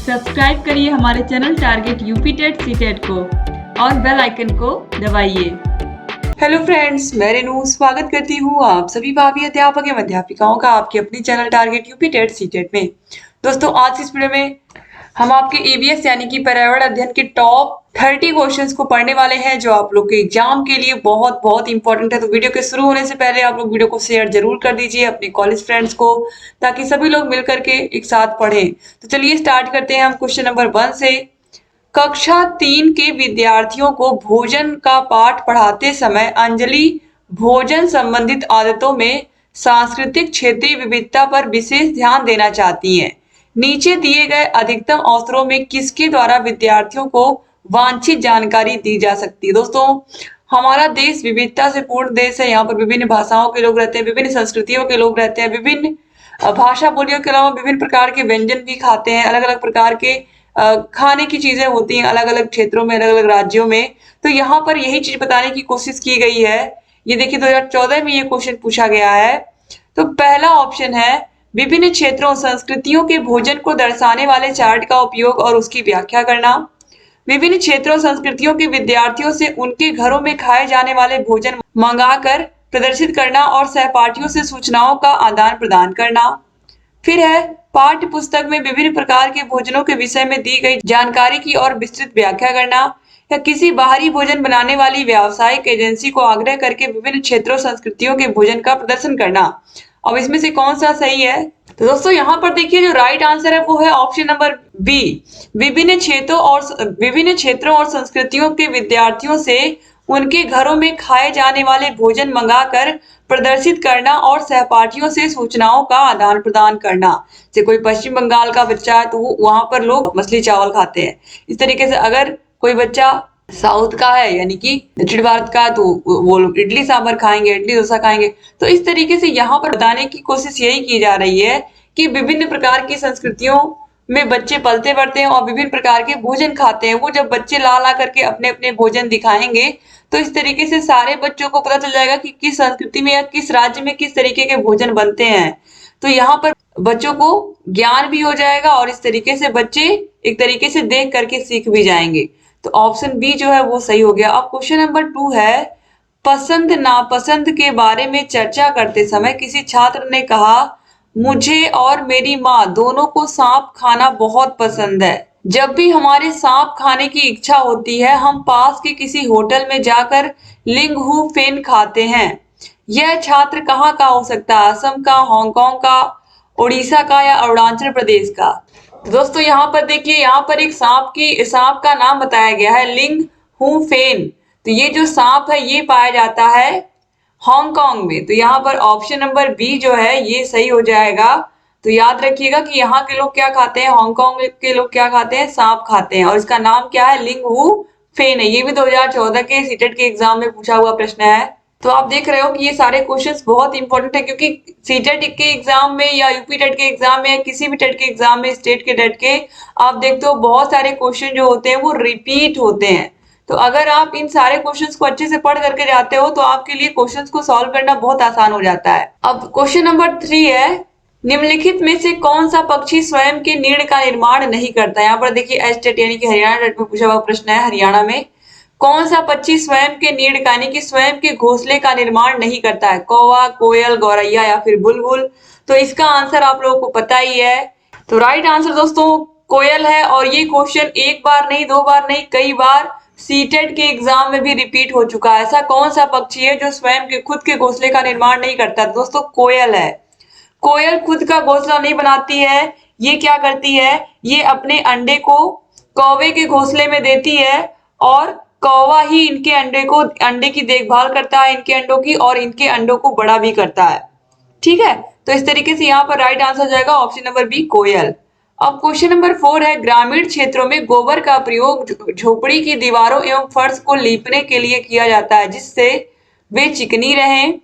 Subscribe करिए हमारे channel Target UP TET CTET को और बेल आइकन को दबाइए। हेलो फ्रेंड्स, मैं रेनू स्वागत करती हूँ आप सभी भावी अध्यापक एवं अध्यापिकाओं का आपके अपनी channel Target UP TET CTET में। दोस्तों, आज इस वीडियो में हम आपके ईवीएस यानी कि पर्यावरण अध्ययन के टॉप 30 क्वेश्चंस को पढ़ने वाले हैं जो आप लोग के एग्जाम के लिए बहुत बहुत इंपॉर्टेंट है। तो वीडियो के शुरू होने से पहले आप लोग वीडियो को शेयर जरूर कर दीजिए अपने कॉलेज फ्रेंड्स को, ताकि सभी लोग मिलकर के एक साथ पढ़ें। तो चलिए स्टार्ट करते हैं हम क्वेश्चन नंबर 1 से। कक्षा 3 के विद्यार्थियों को भोजन का पाठ पढ़ाते समय अंजलि भोजन संबंधित आदतों में सांस्कृतिक क्षेत्रीय विविधता पर विशेष ध्यान देना चाहती हैं। नीचे दिए गए अधिकतम अवसरों में किसके द्वारा विद्यार्थियों को वांछित जानकारी दी जा सकती है। दोस्तों, हमारा देश विविधता से पूर्ण देश है। यहाँ पर विभिन्न भाषाओं के लोग रहते हैं, विभिन्न संस्कृतियों के लोग रहते हैं, विभिन्न भाषा बोलियों के अलावा विभिन्न प्रकार के व्यंजन भी खाते हैं। अलग अलग प्रकार के खाने की चीजें होती हैं अलग अलग क्षेत्रों में, अलग अलग राज्यों में। तो यहाँ पर यही चीज बताने की कोशिश की गई है। ये देखिए 2014 में ये क्वेश्चन पूछा गया है। तो पहला ऑप्शन है विभिन्न क्षेत्रों संस्कृतियों के भोजन को दर्शाने वाले चार्ट का उपयोग और उसकी व्याख्या करना। विभिन्न क्षेत्रों संस्कृतियों के विद्यार्थियों से उनके घरों में खाए जाने वाले भोजन मंगाकर प्रदर्शित करना और सहपाठियों से सूचनाओं का आदान प्रदान करना। फिर है पाठ्य पुस्तक में विभिन्न प्रकार के भोजनों के विषय में दी गई जानकारी की और विस्तृत व्याख्या करना, या किसी बाहरी भोजन बनाने वाली व्यावसायिक एजेंसी को आग्रह करके विभिन्न क्षेत्रों संस्कृतियों के भोजन का प्रदर्शन करना। अब इसमें से कौन सा सही है? तो दोस्तों यहाँ पर देखिए जो राइट आंसर है वो है ऑप्शन नंबर बी, विभिन्न क्षेत्रों और संस्कृतियों के विद्यार्थियों से उनके घरों में खाए जाने वाले भोजन मंगाकर प्रदर्शित करना और सहपाठियों से सूचनाओं का आदान प्रदान करना। जैसे कोई पश्चिम बंगाल का बच्चा है तो वहां पर लोग मछली चावल खाते हैं। इस तरीके से अगर कोई बच्चा साउथ का है यानी कि दक्षिण भारत का, तो वो लोग इडली सांभर खाएंगे, इडली डोसा खाएंगे। तो इस तरीके से यहाँ पर बताने की कोशिश यही की जा रही है कि विभिन्न प्रकार की संस्कृतियों में बच्चे पलते बढ़ते हैं और विभिन्न प्रकार के भोजन खाते हैं। वो जब बच्चे ला ला करके अपने अपने भोजन दिखाएंगे तो इस तरीके से सारे बच्चों को पता चल जाएगा कि किस संस्कृति में या किस राज्य में किस तरीके के भोजन बनते हैं। तो यहाँ पर बच्चों को ज्ञान भी हो जाएगा और इस तरीके से बच्चे एक तरीके से देख करके सीख भी जाएंगे। तो ऑप्शन बी जो है वो सही हो गया। अब क्वेश्चन नंबर 2 है, पसंद नापसंद के बारे में चर्चा करते समय किसी छात्र ने कहा, मुझे और मेरी माँ दोनों को सांप खाना बहुत पसंद है। जब भी हमारे सांप खाने की इच्छा होती है हम पास के किसी होटल में जाकर लिंगहू फेन खाते हैं। यह छात्र कहाँ का हो सकता है? असम का, हांगकांग का, उड़ीसा का या अरुणाचल प्रदेश का? दोस्तों यहाँ पर देखिए, यहाँ पर एक सांप का नाम बताया गया है, लिंगहू फेन। तो ये जो सांप है ये पाया जाता है हांगकांग में। तो यहाँ पर ऑप्शन नंबर बी जो है ये सही हो जाएगा। तो याद रखिएगा कि यहाँ के लोग क्या खाते हैं, हांगकांग के लोग क्या खाते हैं, सांप खाते हैं। और इसका नाम क्या है? लिंगहू फेन है। ये भी 2014 के सीटेट के एग्जाम में पूछा हुआ प्रश्न है। तो आप देख रहे हो कि ये सारे क्वेश्चंस बहुत इंपॉर्टेंट है, क्योंकि सीटेट के एग्जाम में या यूपी टेट के एग्जाम में या किसी भी टेट के एग्जाम में, स्टेट के टेट के, आप देखते हो बहुत सारे क्वेश्चन जो होते हैं वो रिपीट होते हैं। तो अगर आप इन सारे क्वेश्चंस को अच्छे से पढ़ करके जाते हो तो आपके लिए क्वेश्चंस को सॉल्व करना बहुत आसान हो जाता है। अब क्वेश्चन नंबर 3 है, निम्नलिखित में से कौन सा पक्षी स्वयं के नीड़ का निर्माण नहीं करता? यहाँ पर देखिए स्टेट यानी कि हरियाणा टेट में पूछा हुआ प्रश्न है, हरियाणा में कौन सा पक्षी स्वयं के नीड़ का यानी कि स्वयं के घोंसले का निर्माण नहीं करता है? कौवा, कोयल, गौरैया या फिर बुलबुल? तो इसका आंसर आप लोगों को पता ही है। तो राइट आंसर दोस्तों कोयल है। और ये क्वेश्चन एक बार नहीं, दो बार नहीं, कई बार सीटेट के एग्जाम में भी रिपीट हो चुका है। ऐसा कौन सा पक्षी है जो स्वयं के खुद के घोंसले का निर्माण नहीं करता? दोस्तों कोयल है। कोयल खुद का घोंसला नहीं बनाती है। ये क्या करती है? ये अपने अंडे को कौवे के घोंसले में देती है और कौवा ही इनके अंडे की देखभाल करता है, इनके अंडों की, और इनके अंडों को बड़ा भी करता है। ठीक है, तो इस तरीके से यहाँ पर राइट आंसर जाएगा ऑप्शन नंबर बी, कोयल। अब क्वेश्चन नंबर 4 है, ग्रामीण क्षेत्रों में गोबर का प्रयोग झोपड़ी की दीवारों एवं फर्श को लीपने के लिए किया जाता है जिससे वे चिकनी रहें,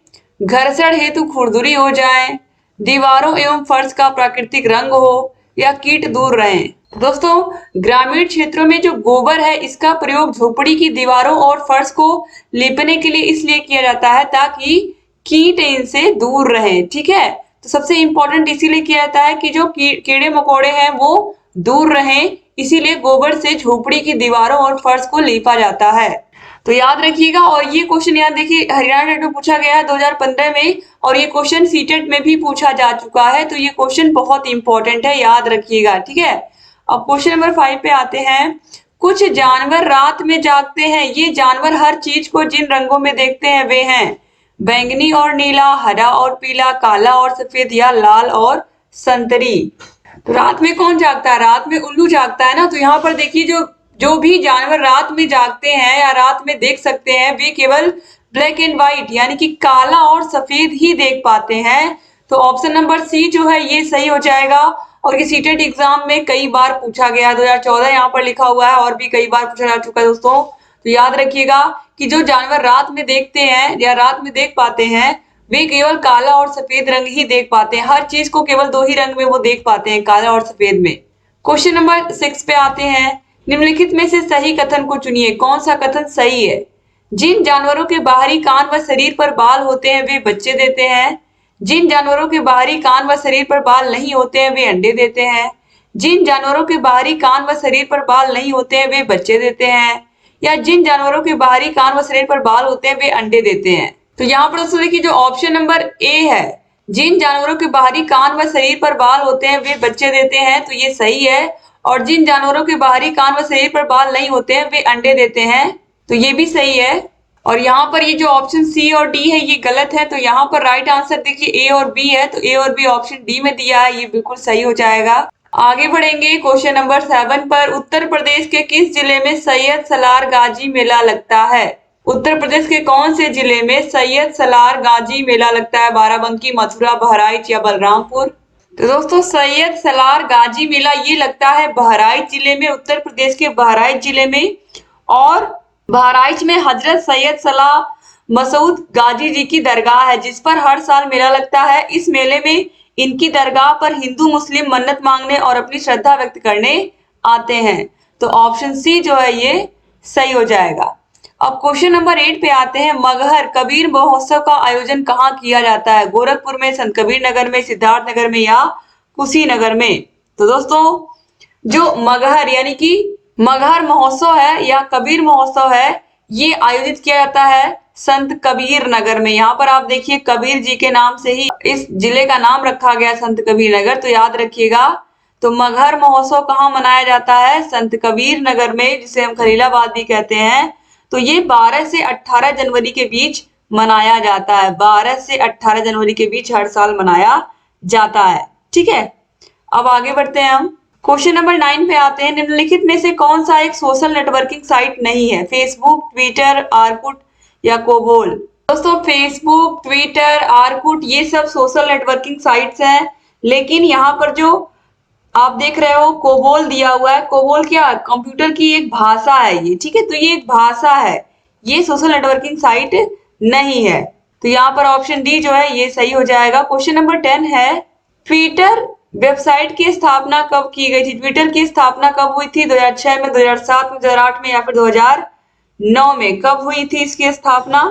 घर्षण हेतु खुरदुरी हो जाए, दीवारों एवं फर्श का प्राकृतिक रंग हो, या कीट दूर रहें। दोस्तों ग्रामीण क्षेत्रों में जो गोबर है इसका प्रयोग झोपड़ी की दीवारों और फर्श को लीपने के लिए इसलिए किया जाता है ताकि कीट इनसे दूर रहें। ठीक है, तो सबसे इंपॉर्टेंट इसीलिए किया जाता है कि जो कीड़े मकोड़े हैं वो दूर रहें, इसीलिए गोबर से झोपड़ी की दीवारों और फर्श को लीपा जाता है। तो याद रखिएगा। और ये क्वेश्चन याद देखिए हरियाणा टेट में पूछा गया है 2015 में, और ये क्वेश्चन सीटेट में भी पूछा जा चुका है। तो ये क्वेश्चन बहुत इंपॉर्टेंट है, याद रखिएगा, ठीक है। अब क्वेश्चन नंबर 5 पे आते हैं। कुछ जानवर रात में जागते हैं। ये जानवर हर चीज को जिन रंगों में देखते हैं वे हैं बैंगनी और नीला, हरा और पीला, काला और सफेद, या लाल और संतरी। तो रात में कौन जागता है? रात में उल्लू जागता है ना। तो यहाँ पर देखिए जो भी जानवर रात में जागते हैं या रात में देख सकते हैं वे केवल ब्लैक एंड व्हाइट यानी कि काला और सफेद ही देख पाते हैं। तो ऑप्शन नंबर सी जो है ये सही हो जाएगा। और ये सीटेट एग्जाम में कई बार पूछा गया है, 2014 यहाँ पर लिखा हुआ है, और भी कई बार पूछा जा चुका है दोस्तों। तो याद रखिएगा कि जो जानवर रात में देखते हैं या रात में देख पाते हैं वे केवल काला और सफेद रंग ही देख पाते हैं। हर चीज को केवल दो ही रंग में वो देख पाते हैं, काला और सफेद में। क्वेश्चन नंबर 6 पे आते हैं। निम्नलिखित में से सही कथन को चुनिए। कौन सा कथन सही है? जिन जानवरों के बाहरी कान व शरीर पर बाल होते हैं वे बच्चे देते हैं। जिन जानवरों के बाहरी कान व शरीर पर बाल नहीं होते हैं वे अंडे देते हैं। जिन जानवरों के बाहरी कान व शरीर पर बाल नहीं होते हैं वे बच्चे देते हैं। या जिन जानवरों के बाहरी कान व शरीर पर बाल होते हैं वे अंडे देते हैं। तो यहाँ पर दोस्तों देखिए जो ऑप्शन नंबर ए है, जिन जानवरों के बाहरी कान व शरीर पर बाल होते हैं वे बच्चे देते हैं, तो ये सही है। और जिन जानवरों के बाहरी कान व शरीर पर बाल नहीं होते हैं वे अंडे देते हैं, तो ये भी सही है। और यहाँ पर ये जो ऑप्शन सी और डी है ये गलत है। तो यहाँ पर राइट आंसर देखिए ए और बी है। तो ए और बी ऑप्शन डी में दिया है, ये बिल्कुल सही हो जाएगा। आगे बढ़ेंगे क्वेश्चन नंबर 7 पर। उत्तर प्रदेश के किस जिले में सैयद सलार गाजी मेला लगता है? उत्तर प्रदेश के कौन से जिले में सैयद सलार गाजी मेला लगता है? बाराबंकी, मथुरा, बहराइच या बलरामपुर? तो दोस्तों सैयद सलार गाजी मेला ये लगता है बहराइच जिले में, उत्तर प्रदेश के बहराइच जिले में। और बहराइच में हजरत सैयद सलाह मसूद गाजी जी की दरगाह है जिस पर हर साल मेला लगता है। इस मेले में इनकी दरगाह पर हिंदू मुस्लिम मन्नत मांगने और अपनी श्रद्धा व्यक्त करने आते हैं। तो ऑप्शन सी जो है ये सही हो जाएगा। अब क्वेश्चन नंबर 8 पे आते हैं। मगहर कबीर महोत्सव का आयोजन कहाँ किया जाता है? गोरखपुर में, संत कबीर नगर में, सिद्धार्थ नगर में या कुशीनगर में? तो दोस्तों जो मगहर यानी कि मगहर महोत्सव है या कबीर महोत्सव है ये आयोजित किया जाता है संत कबीर नगर में। यहाँ पर आप देखिए कबीर जी के नाम से ही इस जिले का नाम रखा गया संत कबीर नगर, तो याद रखिएगा। तो मगहर महोत्सव कहाँ मनाया जाता है? संत कबीर नगर में, जिसे हम खलीलाबाद भी कहते हैं। तो ये 12 से 18 जनवरी के बीच मनाया जाता है। 12 से 18 जनवरी के बीच हर साल मनाया जाता है, ठीक है। अब आगे बढ़ते हैं हम। क्वेश्चन नंबर 9 पे आते हैं। निम्नलिखित में से कौन सा एक सोशल नेटवर्किंग साइट नहीं है? फेसबुक, ट्विटर, आर्कुट या कोबोल? दोस्तों फेसबुक, ट्विटर, आर्कुट ये सब सोशल नेटवर्किंग साइट्स हैं, लेकिन यहाँ पर जो आप देख रहे हो कोबोल दिया हुआ है। कोबोल क्या? कंप्यूटर की एक भाषा है ये, ठीक है। तो ये एक भाषा है, ये सोशल नेटवर्किंग साइट नहीं है। तो यहाँ पर ऑप्शन डी जो है ये सही हो जाएगा। क्वेश्चन नंबर 10 है। ट्विटर वेबसाइट की स्थापना कब की गई थी? ट्विटर की स्थापना कब हुई थी? 2006 में, 2007 में, 2008 में या फिर 2009 में? कब हुई थी इसकी स्थापना?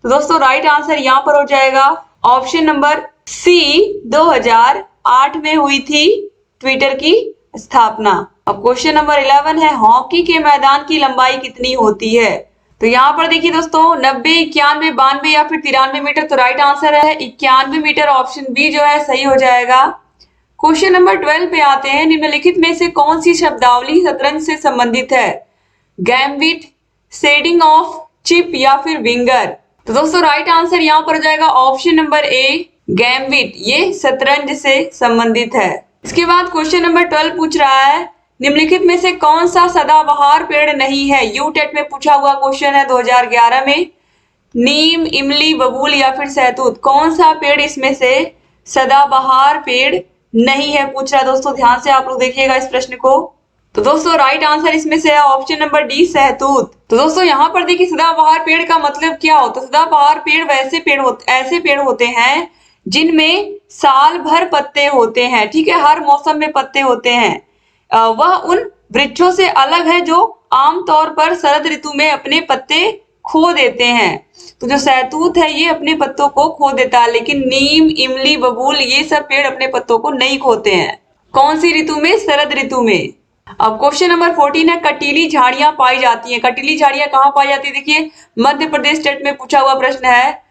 तो दोस्तों राइट आंसर यहाँ पर हो जाएगा ऑप्शन नंबर सी, 2008 में हुई थी ट्विटर की स्थापना। अब क्वेश्चन नंबर 11 है। हॉकी के मैदान की लंबाई कितनी होती है? तो यहाँ पर देखिए दोस्तों 90, 91, 92 या फिर 93 मीटर। तो राइट आंसर है 91 मीटर, ऑप्शन बी जो है सही हो जाएगा। क्वेश्चन नंबर 12 पे आते हैं। निम्नलिखित में से कौन सी शब्दावली शतरंज से संबंधित है? गैम्बिट, शेडिंग ऑफ चिप या फिर विंगर? तो दोस्तों राइट आंसर यहाँ पर हो जाएगा ऑप्शन नंबर ए, गैम्बिट। ये शतरंज से संबंधित है। इसके बाद क्वेश्चन नंबर 12 पूछ रहा है। निम्नलिखित में से कौन सा सदाबहार पेड़ नहीं है? यूटेट में पूछा हुआ क्वेश्चन है 2011 में। नीम, इमली, बबूल या फिर सहतूत? कौन सा पेड़ इसमें से सदाबहार पेड़ नहीं है पूछ रहा है दोस्तों। ध्यान से आप लोग देखिएगा इस प्रश्न को। तो दोस्तों राइट आंसर इसमें से है ऑप्शन नंबर डी, सहतूत। तो दोस्तों यहाँ पर देखिए सदाबहार पेड़ का मतलब क्या होता है? सदाबहार पेड़ ऐसे पेड़ होते हैं जिनमें साल भर पत्ते होते हैं, ठीक है। हर मौसम में पत्ते होते हैं। वह उन वृक्षों से अलग है जो आमतौर पर शरद ऋतु में अपने पत्ते खो देते हैं। तो जो सहतूत है ये अपने पत्तों को खो देता है, लेकिन नीम, इमली, बबूल ये सब पेड़ अपने पत्तों को नहीं खोते हैं। कौन सी ऋतु में? शरद ऋतु में। अब क्वेश्चन नंबर 14 है, कटीली झाड़ियां पाई जाती हैं। कटीली झाड़ियां कहाँ पाई जाती है? देखिए मध्य प्रदेश स्टेट में पूछा हुआ प्रश्न है।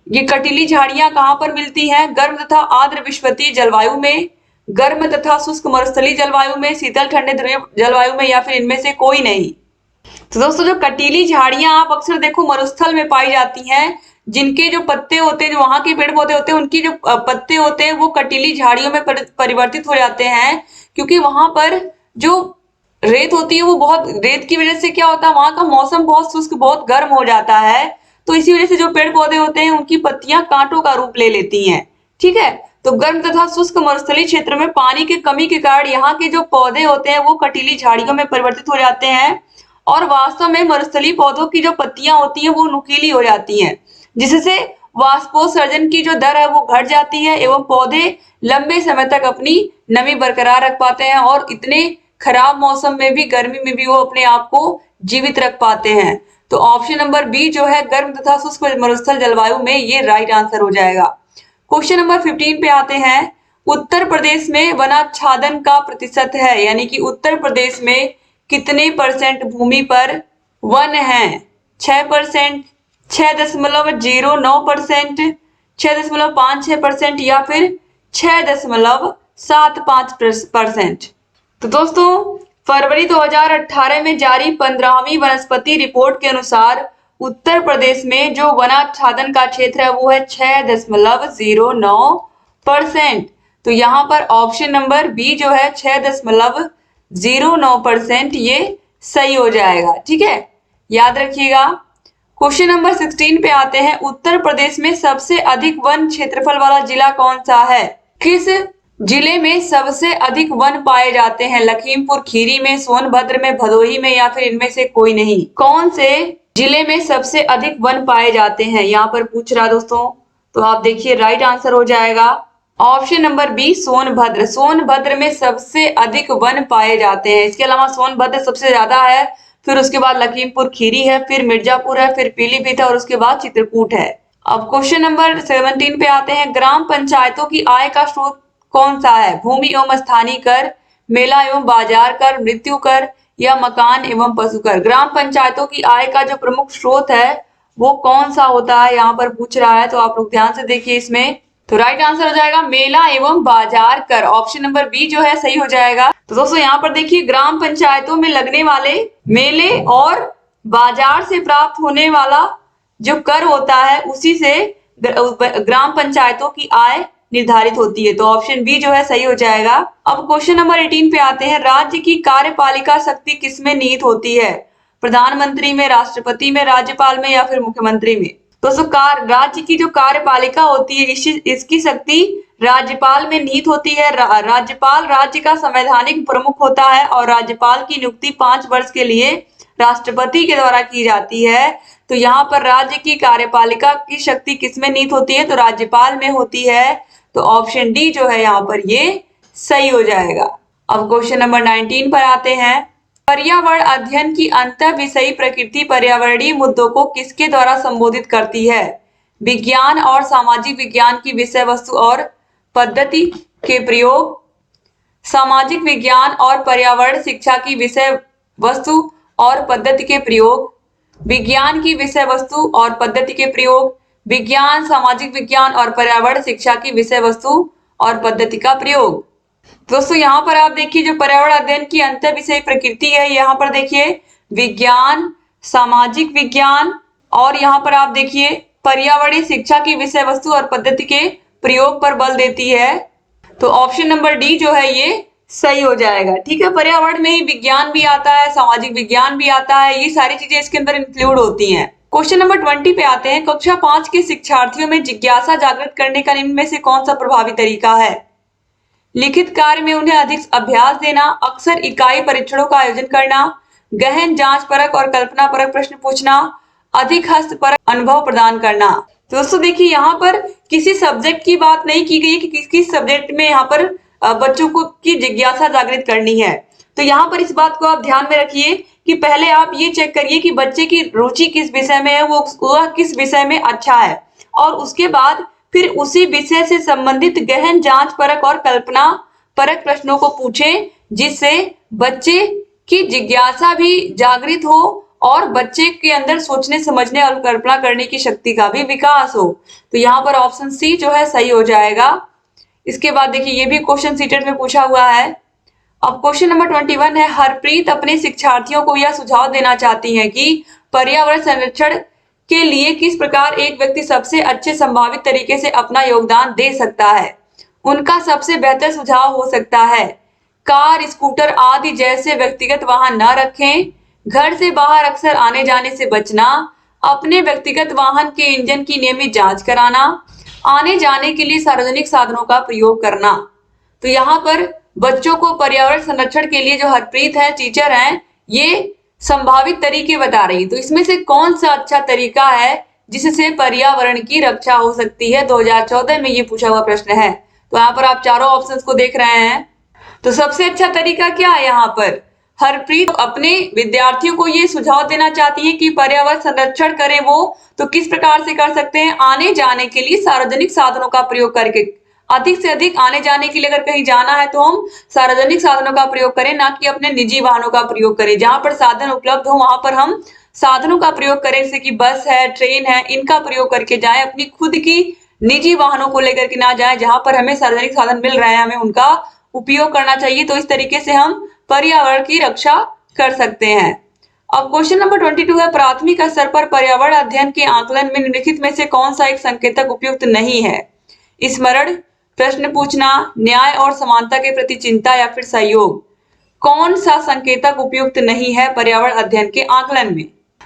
ये कटीली झाड़ियां कहाँ पर मिलती हैं? गर्म तथा आर्द्र विषुवतीय जलवायु में, गर्म तथा शुष्क मरुस्थलीय जलवायु में, शीतल ठंडे ध्रुवीय जलवायु में, या फिर इनमें से कोई नहीं। तो दोस्तों जो कटीली झाड़ियां आप अक्सर देखो मरुस्थल में पाई जाती हैं, जिनके जो पत्ते होते हैं, जो वहां के पेड़ पौधे होते हैं, उनकी जो पत्ते होते हैं वो कटीली झाड़ियों में परिवर्तित हो जाते हैं, क्योंकि वहां पर जो रेत होती है वो बहुत, रेत की वजह से क्या होता है, वहां का मौसम बहुत शुष्क, बहुत गर्म हो जाता है। तो इसी वजह से जो पेड़ पौधे होते हैं उनकी पत्तियां कांटों का रूप ले लेती हैं। ठीक है, तो गर्म तथा शुष्क मरुस्थलीय क्षेत्र में पानी की कमी के कारण यहाँ के जो पौधे होते हैं वो कटीली झाड़ियों में परिवर्तित हो जाते हैं, और वास्तव में मरुस्थलीय पौधों की जो पत्तियां होती हैं वो नुकीली हो जाती हैं, जिससे वाष्पोत्सर्जन की जो दर है वो घट जाती है, एवं पौधे लंबे समय तक अपनी नमी बरकरार रख पाते हैं, और इतने खराब मौसम में भी, गर्मी में भी वो अपने आप को जीवित रख पाते हैं। तो ऑप्शन नंबर बी जो है, गर्म तथा शुष्क मरुस्थल जलवायु में, ये राइट आंसर हो जाएगा। क्वेश्चन नंबर 15 पे आते हैं, उत्तर प्रदेश में वनाच्छादन का प्रतिशत है, यानी कि उत्तर प्रदेश में कितने % भूमि पर वन है? 6%, 6.09%, 6.56%, या फिर 6.75%। तो दोस्तों फरवरी 2018 में जारी 15वीं वनस्पति रिपोर्ट के अनुसार उत्तर प्रदेश में जो वनाच्छादन का क्षेत्र है वो है 6.09%। तो यहाँ पर ऑप्शन नंबर बी जो है 6.09% ये सही हो जाएगा। ठीक है, याद रखिएगा। क्वेश्चन नंबर 16 पे आते हैं, उत्तर प्रदेश में सबसे अधिक वन क्षेत्रफल वाला जिला कौन सा है? किस जिले में सबसे अधिक वन पाए जाते हैं? लखीमपुर खीरी में, सोनभद्र में, भदोही में, या फिर इनमें से कोई नहीं? कौन से जिले में सबसे अधिक वन पाए जाते हैं, यहाँ पर पूछ रहा दोस्तों। तो आप देखिए राइट आंसर हो जाएगा option number B, Sonbhadra. Sonbhadra में सबसे अधिक वन पाए जाते हैं। इसके अलावा सोनभद्र सबसे ज्यादा है, फिर उसके बाद लखीमपुर खीरी है, फिर मिर्जापुर है, फिर पीलीभीत है, और उसके बाद चित्रकूट है। अब क्वेश्चन नंबर 17 पे आते हैं, ग्राम पंचायतों की आय का स्रोत कौन सा है? भूमि एवं स्थानीय कर, मेला एवं बाजार कर, मृत्यु कर, या मकान एवं पशु कर। ग्राम पंचायतों की आय का जो प्रमुख स्रोत है वो कौन सा होता है, यहाँ पर पूछ रहा है। तो आप लोग ध्यान से देखिए इसमें। तो राइट आंसर हो जाएगा मेला एवं बाजार कर। ऑप्शन नंबर बी जो है सही हो जाएगा। तो दोस्तों यहाँ पर देखिए, ग्राम पंचायतों में लगने वाले मेले और बाजार से प्राप्त होने वाला जो कर होता है उसी से ग्राम पंचायतों की आय निर्धारित होती है। तो ऑप्शन बी जो है सही हो जाएगा। अब क्वेश्चन नंबर 18 पे आते हैं, राज्य की कार्यपालिका शक्ति किसमें निहित होती है? प्रधानमंत्री में, राष्ट्रपति में, राज्यपाल में, या फिर मुख्यमंत्री में? दोस्तों राज्य की जो कार्यपालिका होती है इसकी शक्ति राज्यपाल में निहित होती है। राज्यपाल राज्य का संवैधानिक प्रमुख होता है, और राज्यपाल की नियुक्ति 5 वर्ष के लिए राष्ट्रपति के द्वारा की जाती है। तो यहाँ पर राज्य की कार्यपालिका की शक्ति किसमें निहित होती है? तो राज्यपाल में होती है। तो ऑप्शन डी जो है यहाँ पर ये सही हो जाएगा। अब क्वेश्चन नंबर 19 पर आते हैं, पर्यावरण अध्ययन की अंतः विषयी प्रकृति पर्यावरणीय मुद्दों को किसके द्वारा संबोधित करती है? विज्ञान और सामाजिक विज्ञान की विषय वस्तु और पद्धति के प्रयोग, सामाजिक विज्ञान और पर्यावरण शिक्षा की विषय वस्तु और पद्धति के प्रयोग, विज्ञान की विषय वस्तु और पद्धति के प्रयोग, विज्ञान, सामाजिक विज्ञान और पर्यावरण शिक्षा की विषय वस्तु और पद्धति का प्रयोग। दोस्तों यहाँ पर आप देखिए, जो पर्यावरण अध्ययन की अंतर विषय प्रकृति है, यहाँ पर देखिए विज्ञान, सामाजिक विज्ञान, और यहाँ पर आप देखिए पर्यावरणीय शिक्षा की विषय वस्तु और पद्धति के प्रयोग पर बल देती है। तो ऑप्शन नंबर डी जो है ये सही हो जाएगा। ठीक है, पर्यावरण में ही विज्ञान भी आता है, सामाजिक विज्ञान भी आता है, ये सारी चीजें इसके अंदर इंक्लूड होती हैं। क्वेश्चन नंबर 20 पे आते हैं, कक्षा 5 के शिक्षार्थियों में जिज्ञासा जागृत करने का निम्न में से कौन सा प्रभावी तरीका है? लिखित कार्य में उन्हें अधिक अभ्यास देना, अक्सर इकाई परीक्षणों का आयोजन करना, गहन जांच परक और कल्पना परक प्रश्न पूछना, अधिक हस्त परक अनुभव प्रदान करना। तो दोस्तों देखिए, यहाँ पर किसी सब्जेक्ट की बात नहीं की गई कि किस सब्जेक्ट में यहाँ पर बच्चों को की जिज्ञासा जागृत करनी है। तो यहाँ पर इस बात को आप ध्यान में रखिए कि पहले आप ये चेक करिए कि बच्चे की रुचि किस विषय में है, वह किस विषय में अच्छा है, और उसके बाद फिर उसी विषय से संबंधित गहन जांच परख और कल्पना परक प्रश्नों को पूछें, जिससे बच्चे की जिज्ञासा भी जागृत हो और बच्चे के अंदर सोचने समझने और कल्पना करने की शक्ति का भी विकास हो। तो यहाँ पर ऑप्शन सी जो है सही हो जाएगा। इसके बाद देखिए ये भी क्वेश्चन सीटेट में पूछा हुआ है। अब क्वेश्चन नंबर 21 है, हरप्रीत अपने शिक्षार्थियों को यह सुझाव देना चाहती हैं कि पर्यावरण संरक्षण के लिए किस प्रकार एक व्यक्ति सबसे अच्छे संभावित तरीके से अपना योगदान दे सकता है। उनका सबसे बेहतर सुझाव हो सकता है कार, स्कूटर आदि जैसे व्यक्तिगत वाहन न रखें, घर से बाहर अक्सर आने जाने से बचना, अपने व्यक्तिगत वाहन के इंजन की नियमित जांच कराना, आने जाने के लिए सार्वजनिक साधनों का प्रयोग करना। तो यहाँ पर बच्चों को पर्यावरण संरक्षण के लिए जो हरप्रीत है टीचर हैं, ये संभावित तरीके बता रही है। तो इसमें से कौन सा अच्छा तरीका है जिससे पर्यावरण की रक्षा हो सकती है, 2014 में ये पूछा हुआ प्रश्न है। तो यहाँ पर आप चारों ऑप्शंस को देख रहे हैं। तो सबसे अच्छा तरीका क्या है यहाँ पर, हरप्रीत अपने विद्यार्थियों को ये सुझाव देना चाहती है कि पर्यावरण संरक्षण करें वो तो किस प्रकार से कर सकते हैं, आने जाने के लिए सार्वजनिक साधनों का प्रयोग करके, अधिक से अधिक आने जाने के लिए अगर कहीं जाना है तो हम सार्वजनिक साधनों का प्रयोग करें, ना कि अपने निजी वाहनों का प्रयोग करें। जहां पर साधन उपलब्ध हो वहां पर हम साधनों का प्रयोग करें, जैसे कि बस है, ट्रेन है, इनका प्रयोग करके जाएं, अपनी खुद की निजी वाहनों को लेकर के ना जाएं। जहां पर हमें सार्वजनिक साधन मिल रहे हैं हमें उनका उपयोग करना चाहिए। तो इस तरीके से हम पर्यावरण की रक्षा कर सकते हैं। अब क्वेश्चन नंबर 22 है, प्राथमिक स्तर पर पर्यावरण अध्ययन के आकलन में निम्नलिखित में से कौन सा एक संकेतक उपयुक्त नहीं है। स्मरण, प्रश्न पूछना, न्याय और समानता के प्रति चिंता या फिर सहयोग। कौन सा संकेतक उपयुक्त नहीं है पर्यावरण अध्ययन के आकलन में।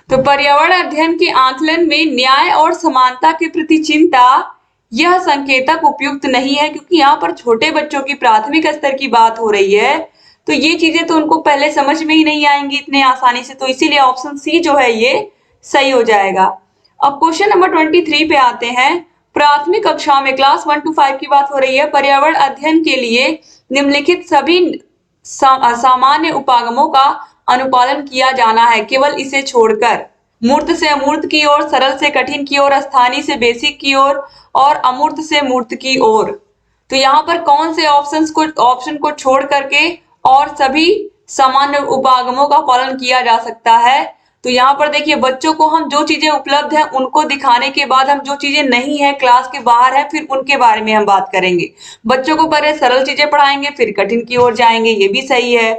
तो पर्यावरण अध्ययन के आकलन में न्याय और समानता के प्रति चिंता यह संकेतक उपयुक्त नहीं है, क्योंकि यहाँ पर छोटे बच्चों की प्राथमिक स्तर की बात हो रही है। तो ये चीजें तो उनको पहले समझ में ही नहीं आएंगी इतने आसानी से, तो इसीलिए ऑप्शन सी जो है ये सही हो जाएगा। अब क्वेश्चन नंबर 23 पे आते हैं। प्राथमिक कक्षा में क्लास 1 to 5 की बात हो रही है। पर्यावरण अध्ययन के लिए निम्नलिखित सभी सामान्य उपागमों का अनुपालन किया जाना है, केवल इसे छोड़कर। मूर्त से अमूर्त की ओर, सरल से कठिन की ओर, स्थानीय से बेसिक की ओर और अमूर्त से मूर्त की ओर। तो यहाँ पर कौन से ऑप्शन को छोड़ करके और सभी सामान्य उपागमों का पालन किया जा सकता है। तो यहाँ पर देखिए बच्चों को हम जो चीजें उपलब्ध है उनको दिखाने के बाद हम जो चीजें नहीं है क्लास के बाहर है फिर उनके बारे में हम बात करेंगे। बच्चों को पहले सरल चीजें पढ़ाएंगे फिर कठिन की ओर जाएंगे, ये भी सही है।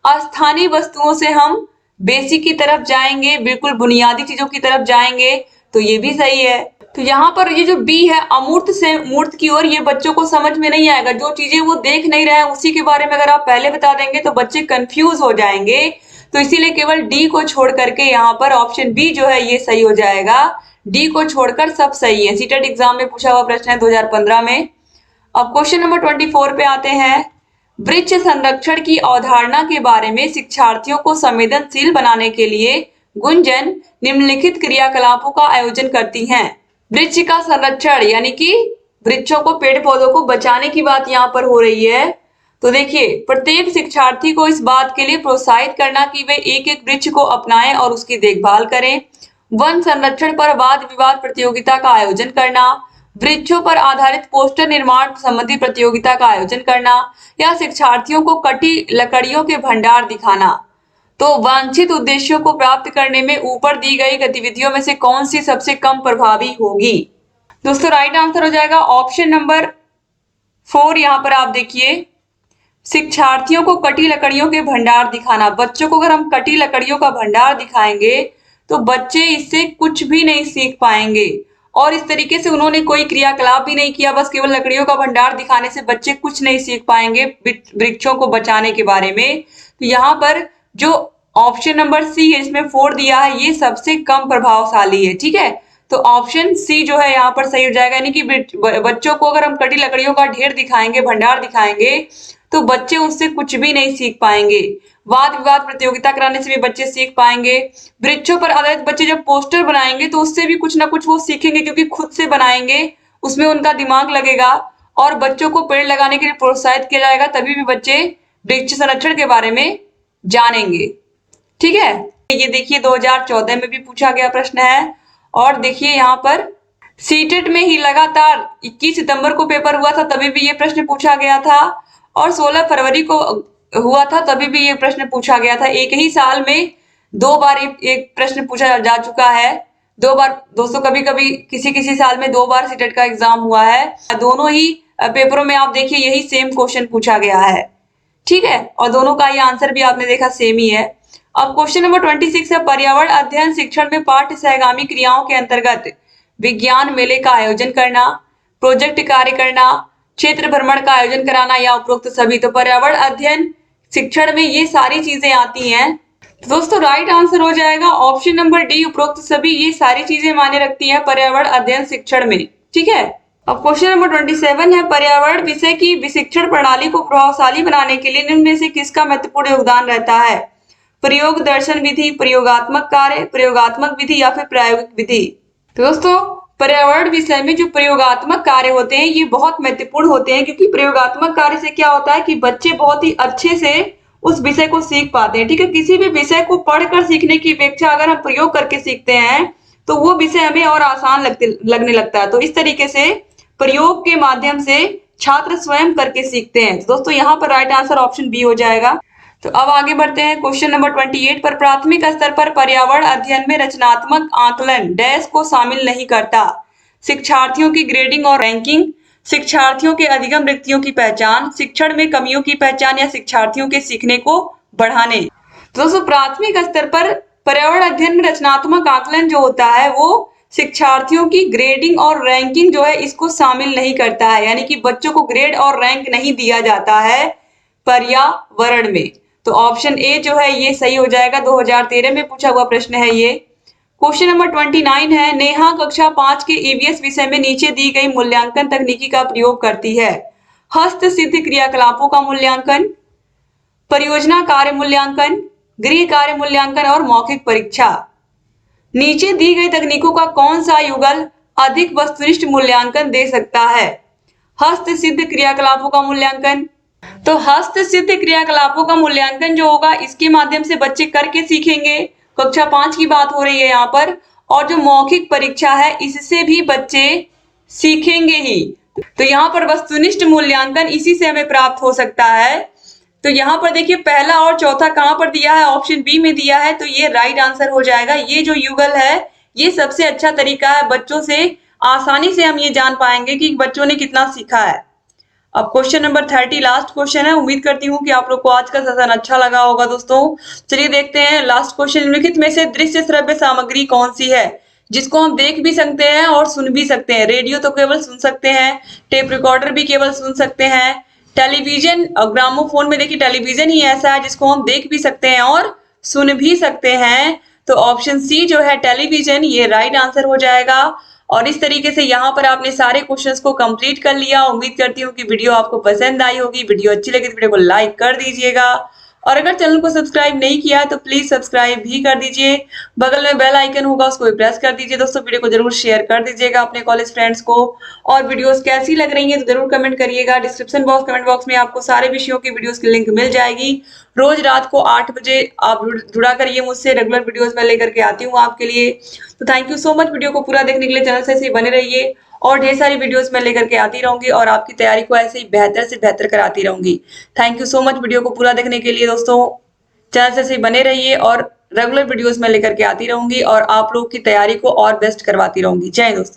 अस्थानीय वस्तुओं से हम बेसिक की तरफ जाएंगे, बिल्कुल बुनियादी चीजों की तरफ जाएंगे, तो ये भी सही है। तो यहाँ पर ये जो बी है अमूर्त से मूर्त की ओर, ये बच्चों को समझ में नहीं आएगा। जो चीजें वो देख नहीं रहे हैं उसी के बारे में अगर आप पहले बता देंगे तो बच्चे कंफ्यूज हो जाएंगे। तो इसीलिए केवल डी को छोड़ करके यहाँ पर ऑप्शन बी जो है ये सही हो जाएगा। डी को छोड़कर सब सही है। सीटेट एग्जाम में पूछा हुआ प्रश्न है 2015 में। अब क्वेश्चन नंबर 24 पे आते हैं। वृक्ष संरक्षण की अवधारणा के बारे में शिक्षार्थियों को संवेदनशील बनाने के लिए गुंजन निम्नलिखित क्रियाकलापों का आयोजन करती हैं। वृक्ष का संरक्षण यानी कि वृक्षों को, पेड़ पौधों को बचाने की बात यहाँ पर हो रही है। तो देखिए प्रत्येक शिक्षार्थी को इस बात के लिए प्रोत्साहित करना कि वे एक एक वृक्ष को अपनाएं और उसकी देखभाल करें। वन संरक्षण पर वाद विवाद प्रतियोगिता का आयोजन करना, वृक्षों पर आधारित पोस्टर निर्माण संबंधी प्रतियोगिता का आयोजन करना या शिक्षार्थियों को कटी लकड़ियों के भंडार दिखाना। तो वांछित उद्देश्यों को प्राप्त करने में ऊपर दी गई गतिविधियों में से कौन सी सबसे कम प्रभावी होगी। दोस्तों राइट आंसर हो जाएगा ऑप्शन नंबर 4। यहाँ पर आप देखिए शिक्षार्थियों को कटी लकड़ियों के भंडार दिखाना। बच्चों को अगर हम कटी लकड़ियों का भंडार दिखाएंगे तो बच्चे इससे कुछ भी नहीं सीख पाएंगे, और इस तरीके से उन्होंने कोई क्रियाकलाप भी नहीं किया, बस केवल लकड़ियों का भंडार दिखाने से बच्चे कुछ नहीं सीख पाएंगे वृक्षों को बचाने के बारे में। तो यहाँ पर जो ऑप्शन नंबर सी है इसमें 4 दिया है ये सबसे कम प्रभावशाली है। ठीक है, तो ऑप्शन सी जो है यहाँ पर सही हो जाएगा। यानी कि बच्चों को अगर हम कटी लकड़ियों का ढेर दिखाएंगे, भंडार दिखाएंगे, तो बच्चे उससे कुछ भी नहीं सीख पाएंगे। वाद विवाद प्रतियोगिता कराने से भी बच्चे सीख पाएंगे। वृक्षों पर आधारित बच्चे जब पोस्टर बनाएंगे तो उससे भी कुछ ना कुछ वो सीखेंगे, क्योंकि खुद से बनाएंगे, उसमें उनका दिमाग लगेगा और बच्चों को पेड़ लगाने के लिए प्रोत्साहित किया जाएगा, तभी भी बच्चे वृक्ष संरक्षण के बारे में जानेंगे। ठीक है, ये देखिए 2014 में भी पूछा गया प्रश्न है। और देखिए यहाँ पर सीटेट में ही लगातार 21 सितंबर को पेपर हुआ था, तभी भी ये प्रश्न पूछा गया था। और 16 फरवरी को हुआ था, तभी भी ये प्रश्न पूछा गया था। एक ही साल में 2 बार एक प्रश्न पूछा जा चुका है। 2 बार दोस्तों, कभी कभी किसी किसी साल में 2 बार सीटेट का एग्जाम हुआ है। दोनों ही पेपरों में आप देखिए यही सेम क्वेश्चन पूछा गया है, ठीक है, और दोनों का ये आंसर भी आपने देखा सेम ही है। अब क्वेश्चन नंबर 26 है, पर्यावरण अध्ययन शिक्षण में पाठ्य सहगामी क्रियाओं के अंतर्गत विज्ञान मेले का आयोजन करना, प्रोजेक्ट कार्य करना, क्षेत्र भ्रमण का आयोजन कराना या उपरोक्त सभी। तो पर्यावरण अध्ययन शिक्षण में ये सारी चीजें आती हैं। तो दोस्तों राइट आंसर हो जाएगा ऑप्शन नंबर डी, उपरोक्त सभी। ये सारी चीजें मायने रखती हैं पर्यावरण अध्ययन शिक्षण में, ठीक है। अब क्वेश्चन नंबर 27 है, पर्यावरण विषय की शिक्षण प्रणाली को प्रभावशाली बनाने के लिए निम्न में से किसका महत्वपूर्ण योगदान रहता है? प्रयोग दर्शन विधि, प्रयोगात्मक कार्य, प्रयोगात्मक विधि या फिर प्रायोगिक विधि। तो दोस्तों पर्यावरण विषय में जो प्रयोगात्मक कार्य होते हैं ये बहुत महत्वपूर्ण होते हैं, क्योंकि प्रयोगात्मक कार्य से क्या होता है कि बच्चे बहुत ही अच्छे से उस विषय को सीख पाते हैं, ठीक है। किसी भी विषय को पढ़कर सीखने की अपेक्षा अगर हम प्रयोग करके सीखते हैं तो वो विषय हमें और आसान लगने लगता है। तो इस तरीके से प्रयोग के माध्यम से छात्र स्वयं करके सीखते हैं। तो दोस्तों यहाँ पर राइट आंसर ऑप्शन बी हो जाएगा। तो अब आगे बढ़ते हैं क्वेश्चन नंबर 28 पर, प्राथमिक स्तर पर पर्यावरण अध्ययन में रचनात्मक आकलन डैश को शामिल नहीं करता? शिक्षार्थियों की ग्रेडिंग और रैंकिंग, शिक्षार्थियों के अधिगम रिक्तियों की पहचान, शिक्षण में कमियों की पहचान या शिक्षार्थियों के सीखने को बढ़ाने। तो दोस्तों प्राथमिक स्तर पर पर्यावरण अध्ययन में रचनात्मक आकलन जो होता है वो शिक्षार्थियों की ग्रेडिंग और रैंकिंग जो है इसको शामिल नहीं करता है, यानी कि बच्चों को ग्रेड और रैंक नहीं दिया जाता है पर्यावरण में। तो ऑप्शन ए जो है ये सही हो जाएगा, 2013 में पूछा हुआ प्रश्न है ये। क्वेश्चन नंबर 29 है, नेहा कक्षा 5 के ईवीएस विषय में नीचे दी गई मूल्यांकन तकनीकी का प्रयोग करती है? हस्त सिद्ध क्रियाकलापों का मूल्यांकन, परियोजना कार्य मूल्यांकन, गृह कार्य मूल्यांकन और मौखिक परीक्षा। नीचे दी गई तकनीकों का कौन सा युगल अधिक वस्तुनिष्ठ मूल्यांकन दे सकता है? हस्त सिद्ध क्रियाकलापों का मूल्यांकन। तो हस्त सिद्ध क्रियाकलापों का मूल्यांकन जो होगा इसके माध्यम से बच्चे करके सीखेंगे, कक्षा 5 की बात हो रही है यहाँ पर। और जो मौखिक परीक्षा है इससे भी बच्चे सीखेंगे ही। तो यहाँ पर वस्तुनिष्ठ मूल्यांकन इसी से हमें प्राप्त हो सकता है। तो यहाँ पर देखिए पहला और चौथा कहाँ पर दिया है? ऑप्शन बी में दिया है, तो ये राइट आंसर हो जाएगा। ये जो युगल है ये सबसे अच्छा तरीका है, बच्चों से आसानी से हम ये जान पाएंगे कि बच्चों ने कितना सीखा है। अब क्वेश्चन नंबर 30 लास्ट क्वेश्चन है। उम्मीद करती हूँ कि आप लोग को आज का सेशन अच्छा लगा होगा दोस्तों। चलिए देखते हैं लास्ट क्वेश्चन, निम्नलिखित में से दृश्य श्रव्य सामग्री कौन सी है जिसको हम देख भी सकते हैं और सुन भी सकते हैं? रेडियो तो केवल सुन सकते हैं, टेप रिकॉर्डर भी केवल सुन सकते हैं, टेलीविजन और ग्रामोफोन में देखिए टेलीविजन ही ऐसा है जिसको हम देख भी सकते हैं और सुन भी सकते हैं। तो ऑप्शन सी जो है टेलीविजन, ये राइट आंसर हो जाएगा। और इस तरीके से यहाँ पर आपने सारे क्वेश्चंस को कंप्लीट कर लिया। उम्मीद करती हूँ कि वीडियो आपको पसंद आई होगी। वीडियो अच्छी लगी तो वीडियो को लाइक कर दीजिएगा, और अगर चैनल को सब्सक्राइब नहीं किया है तो प्लीज सब्सक्राइब भी कर दीजिए। बगल में बेल आइकन होगा उसको भी प्रेस कर दीजिए। दोस्तों वीडियो को जरूर शेयर कर दीजिएगा अपने कॉलेज फ्रेंड्स को। और वीडियोस कैसी लग रही है तो जरूर कमेंट करिएगा। डिस्क्रिप्शन बॉक्स कमेंट बॉक्स में आपको सारे विषयों की वीडियोस की लिंक मिल जाएगी। रोज रात को 8 बजे आप जुड़ा करिए मुझसे, रेगुलर वीडियोस मैं लेकर के आती हूँ आपके लिए। तो thank you so much video को पूरा देखने के लिए। चैनल से ऐसे ही बने रहिए और ढेर सारी वीडियोस मैं लेकर के आती रहूंगी और आपकी तैयारी को ऐसे ही बेहतर से बेहतर कराती रहूंगी। Thank you so much video को पूरा देखने के लिए दोस्तों। चैनल से ऐसे ही बने रहिए और रेगुलर वीडियोस मैं लेकर के आती रहूंगी और आप लोग की तैयारी को और बेस्ट करवाती रहूंगी। जय हिंद दोस्तों।